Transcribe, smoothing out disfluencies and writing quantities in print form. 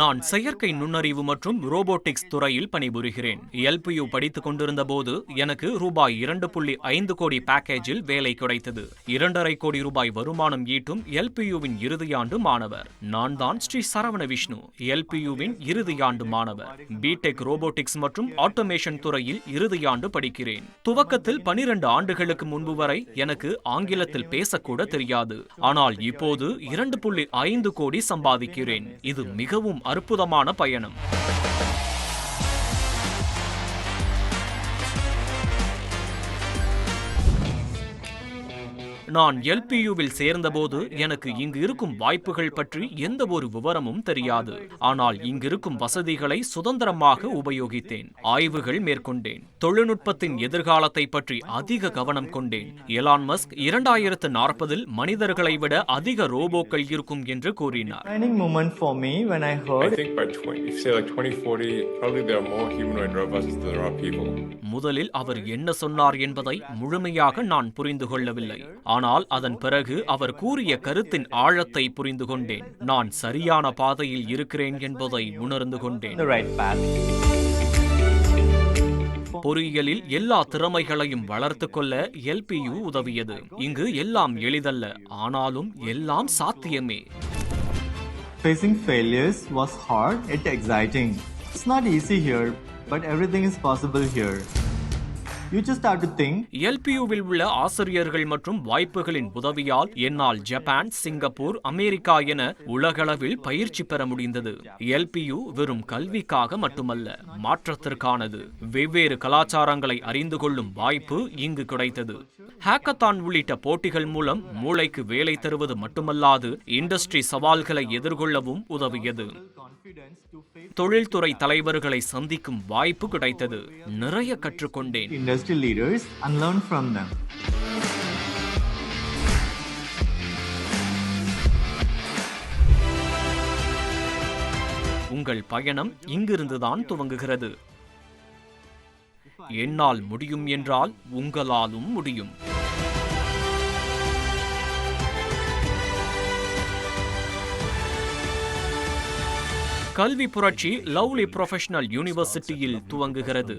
நான் செயற்கை நுண்ணறிவு மற்றும் ரோபோட்டிக்ஸ் துறையில் பணிபுரிகிறேன். எல்பியு படித்துக் கொண்டிருந்த போது எனக்கு ரூபாய் 2.5 கோடி பேக்கேஜில் வேலை கிடைத்தது. 2.5 கோடி ரூபாய் வருமானம் ஈட்டும் எல்பியுவின் இறுதியாண்டு மாணவர். நான் தான் ஸ்ரீ சரவண விஷ்ணு, எல்பியுவின் இறுதியாண்டு மாணவர். பிடெக் ரோபோட்டிக்ஸ் மற்றும் ஆட்டோமேஷன் துறையில் இறுதியாண்டு படிக்கிறேன். துவக்கத்தில் 12 ஆண்டுகளுக்கு முன்பு வரை எனக்கு ஆங்கிலத்தில் பேசக்கூட தெரியாது. ஆனால் இப்போது 2.5 கோடி சம்பாதிக்கிறேன். இது மிகவும் அற்புதமான பயணம். நான் எல்பியுவில் சேர்ந்தபோது எனக்கு இங்கு இருக்கும் வாய்ப்புகள் பற்றி எந்த ஒரு விவரமும் தெரியாது. ஆனால் இங்கிருக்கும் வசதிகளை சுதந்திரமாக உபயோகித்தேன். ஆய்வுகள் மேற்கொண்டேன். தொழில்நுட்பத்தின் எதிர்காலத்தை பற்றி அதிக கவனம் கொண்டேன். எலான் மஸ்க் 2040இல் மனிதர்களை விட அதிக ரோபோக்கள் இருக்கும் என்று கூறினார். முதலில் அவர் என்ன சொன்னார் என்பதை முழுமையாக நான் புரிந்து கொள்ளவில்லை. ஆனால் அதன் பிறகு அவர் கூறிய கருத்தின் ஆழத்தை புரிந்து கொண்டேன். நான் சரியான பாதையில் இருக்கிறேன் என்பதை உணர்ந்து கொண்டேன். பொறியியலில் எல்லா திறமைகளையும் வளர்த்துக் கொள்ள எல்பியு உதவியது. இங்கு எல்லாம் எளிதல்ல, ஆனாலும் எல்லாம் சாத்தியமே. Facing failures was hard yet exciting. It's not easy here, but everything is possible here. You just have to think. எல்பியுவில் உள்ள ஆசிரியர்கள் மற்றும் வாய்ப்புகளின் உதவியால் என்னால் ஜப்பான், சிங்கப்பூர், அமெரிக்கா என உலகளவில் பயிற்சி பெற முடிந்தது. எல்பியு வெறும் கல்விக்காக மட்டுமல்ல, மாற்றத்திற்கானது. வெவ்வேறு கலாச்சாரங்களை அறிந்து கொள்ளும் வாய்ப்பு இங்கு கிடைத்தது. ஹேக்கத்தான் உள்ளிட்ட போட்டிகள் மூலம் மூளைக்கு வேலை தருவது மட்டுமல்லாது இண்டஸ்ட்ரி சவால்களை எதிர்கொள்ளவும் உதவியது. தொழில்துறை தலைவர்களை சந்திக்கும் வாய்ப்பு கிடைத்தது. நிறைய கற்றுக்கொண்டேன். Industry leaders and learn from them. உங்கள் பயணம் இங்கிருந்துதான் துவங்குகிறது. என்னால் முடியும் என்றால் உங்களாலும் முடியும். கல்வி புரட்சி லவ்லி ப்ரொஃபஷனல் யூனிவர்சிட்டியில் துவங்குகிறது.